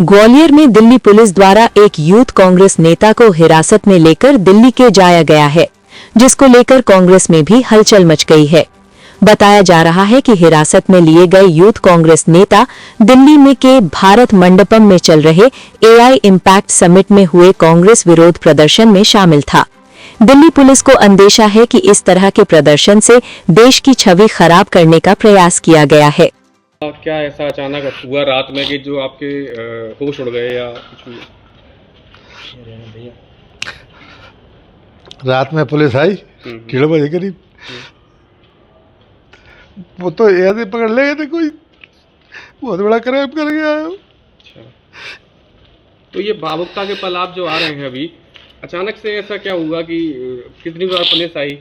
ग्वालियर में दिल्ली पुलिस द्वारा एक यूथ कांग्रेस नेता को हिरासत में लेकर दिल्ली के जाया गया है, जिसको लेकर कांग्रेस में भी हलचल मच गई है। बताया जा रहा है कि हिरासत में लिए गए यूथ कांग्रेस नेता दिल्ली में के भारत मंडपम में चल रहे एआई इम्पैक्ट समिट में हुए कांग्रेस विरोध प्रदर्शन में शामिल था। दिल्ली पुलिस को अंदेशा है कि इस तरह के प्रदर्शन से देश की छवि खराब करने का प्रयास किया गया है। क्या ऐसा अचानक हुआ रात में कि जो आपके होश उड़ गए या कुछ भी? रात में पुलिस आई 1:30 बजे करीब। वो तो ऐसे पकड़ ले गए थे, कोई बहुत बड़ा क्राइम कर गया है। अच्छा, तो ये भावुकता के पल आप जो आ रहे हैं अभी, अचानक से ऐसा क्या हुआ कि कितनी बार पुलिस आई?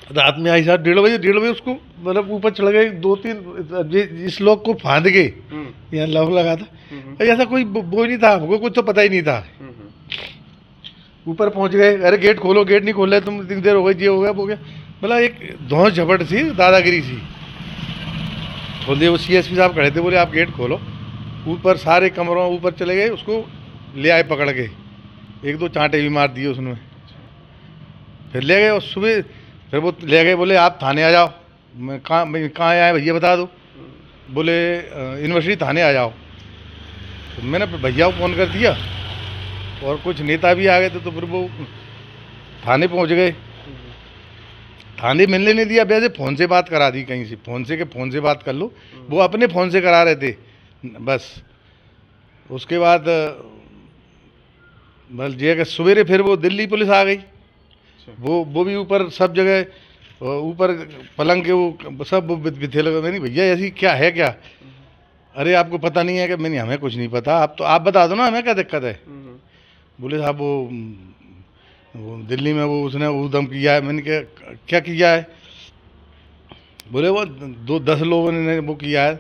रात में आई साहब 1:30 बजे उसको मतलब ऊपर चढ़ गए, 2-3 इस लोग को फांद के यहाँ लव लगा था। ऐसा कोई वो नहीं था, हमको कुछ तो पता ही नहीं था। ऊपर पहुंच गए, अरे गेट खोलो, गेट नहीं खोल रहे तुम, इतनी देर हो गई, ये हो गया वो गया, मतलब एक धौस झपट सी दादागिरी सी। बोले वो सीएसपी साहब खड़े थे, बोले आप गेट खोलो। ऊपर सारे कमरों ऊपर चले गए, उसको ले आए पकड़ के, 1-2 चांटे भी मार दिए उसने। फिर ले गए और सुबह फिर वो ले गए, बोले आप थाने आ जाओ। मैं कहाँ आए भैया बता दो। बोले यूनिवर्सिटी थाने आ जाओ। तो मैंने भैया को फ़ोन कर दिया और कुछ नेता भी आ गए थे, तो फिर वो थाने पहुंच गए। थाने मिलने नहीं दिया, वैसे फ़ोन से बात करा दी कहीं से, फ़ोन से बात कर लो। वो अपने फ़ोन से करा रहे थे बस। उसके बाद बस जे कि सवेरे फिर वो दिल्ली पुलिस आ गई। वो भी ऊपर सब जगह, ऊपर पलंग के वो सब बिथे लगे। मैंने भैया ऐसी क्या है क्या? अरे आपको पता नहीं है कि मैंने, हमें कुछ नहीं पता, आप बता दो ना हमें क्या दिक्कत है। बोले साहब वो दिल्ली में वो उसने उधम किया है। मैंने क्या किया है? बोले वो 10 लोगों ने वो किया है।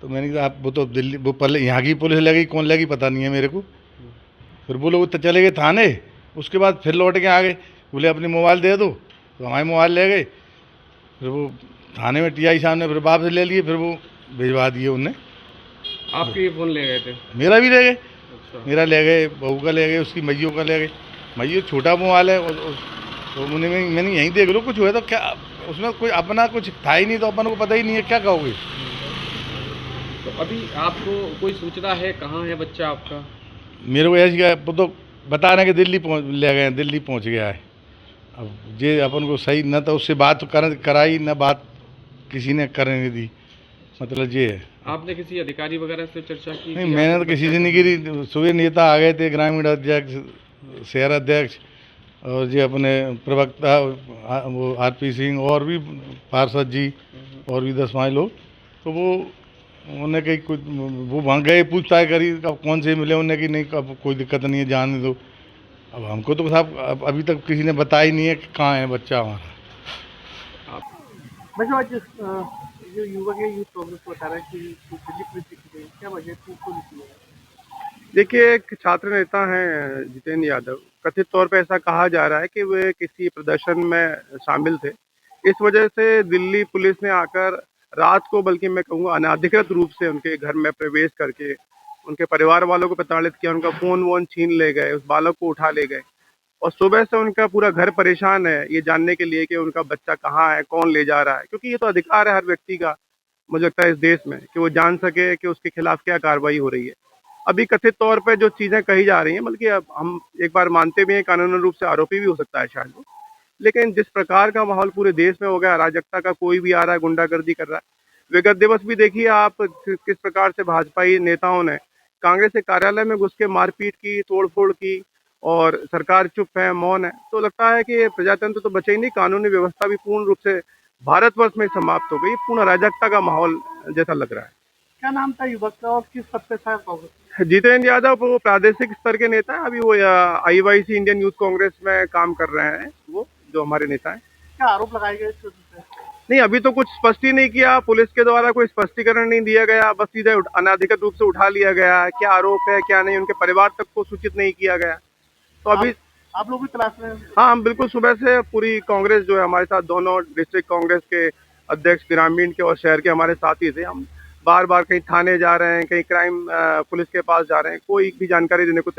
तो मैंने कहा आप वो तो दिल्ली, वो पहले यहाँ की पुलिस लगी, कौन लगी पता नहीं है मेरे को। फिर वो लोग चले गए थाने, उसके बाद फिर लौट के आ गए, बोले अपनी मोबाइल दे दो, तो हमारी मोबाइल ले गए। फिर वो थाने में टीआई साहब ने फिर वापस ले लिए, फिर वो भिजवा दिए उनने। आपके फ़ोन ले गए थे? मेरा भी ले गए। अच्छा। मेरा ले गए, बहू का ले गए, उसकी मैयों का ले गए। मैयों छोटा मोबाइल है, तो मैंने यहीं देख लो, कुछ हुआ तो क्या उसमें कोई अपना कुछ था ही नहीं, तो अपन को पता ही नहीं है, क्या कहोगे। तो अभी आपको कोई सूचना है कहाँ है बच्चा आपका? मेरे को ऐसी वो तो बता रहे हैं कि ले गए, दिल्ली पहुंच गया है। अब ये अपन को सही न तो उससे बात कराई, न बात किसी ने करने दी, मतलब ये है। आपने किसी अधिकारी वगैरह से चर्चा की? नहीं, मैंने तो किसी से नहीं की। सुबह नेता आ गए थे, ग्रामीण अध्यक्ष, शहर अध्यक्ष और जी अपने प्रवक्ता वो आरपी सिंह और भी पार्षद जी और भी 10-5 लोग। तो वो उन्होंने कही कुछ, वो वहाँ गए, पूछताछ करी कौन से मिले, उन्होंने कि नहीं अब कोई दिक्कत नहीं है, जाने दो। अब हमको तो साहब अभी तक किसी ने बताया ही नहीं है कि कहाँ है बच्चा हमारा। वैसे आज जो युवक है यूथ कांग्रेस को बता रहा है कि दिल्ली पुलिस की गई, क्या वजह थी, क्यों निकली है? देखिए, एक छात्र नेता हैं जितेंद्र यादव, कथित तौर पे ऐसा कहा जा रहा है कि वे किसी प्रदर्शन में शामिल थे। इस वजह से दिल्ली पुलिस ने आकर रात को, बल्कि मैं कहूँगा अनाधिकृत रूप से उनके घर में प्रवेश करके उनके परिवार वालों को प्रताड़ित किया, उनका फ़ोन वोन छीन ले गए, उस बालक को उठा ले गए। और सुबह से उनका पूरा घर परेशान है ये जानने के लिए कि उनका बच्चा कहाँ है, कौन ले जा रहा है, क्योंकि ये तो अधिकार है हर व्यक्ति का, मुझे लगता है इस देश में, कि वो जान सके कि उसके खिलाफ क्या कार्रवाई हो रही है। अभी कथित तौर पे जो चीज़ें कही जा रही हैं, बल्कि अब हम एक बार मानते भी हैं कानूनी रूप से आरोपी भी हो सकता है शायद वो, लेकिन जिस प्रकार का माहौल पूरे देश में हो गया, अराजकता का, कोई भी आ रहा है गुंडागर्दी कर रहा है। विगत दिवस भी देखिए आप किस प्रकार से भाजपाई नेताओं ने कांग्रेस के कार्यालय में घुस के मारपीट की, तोड़फोड़ की, और सरकार चुप है, मौन है। तो लगता है कि प्रजातंत्र तो बचे ही नहीं, कानूनी व्यवस्था भी पूर्ण रूप से भारतवर्ष में समाप्त हो गई, पूर्ण अराजकता का माहौल जैसा लग रहा है। क्या नाम था युवक का और किस पद पे था कांग्रेस? जितेंद्र यादव वो प्रादेशिक स्तर के नेता है, अभी वो आईवाईसी इंडियन यूथ कांग्रेस में काम कर रहे हैं, वो जो हमारे नेता हैं। क्या आरोप लगाए गए इस पे? नहीं, अभी तो कुछ स्पष्ट ही नहीं किया, पुलिस के द्वारा कोई स्पष्टीकरण नहीं दिया गया, बस सीधे अनाधिकृत रूप से उठा लिया गया है। क्या आरोप है क्या नहीं, उनके परिवार तक को सूचित नहीं किया गया। तो अभी आप लोग भी तलाश में हैं? हाँ, हम बिल्कुल सुबह से पूरी कांग्रेस जो है हमारे साथ, दोनों डिस्ट्रिक्ट कांग्रेस के अध्यक्ष ग्रामीण के और शहर के हमारे साथी थे, हम बार बार कहीं थाने जा रहे हैं, कहीं क्राइम पुलिस के पास जा रहे हैं, कोई भी जानकारी देने को तैयार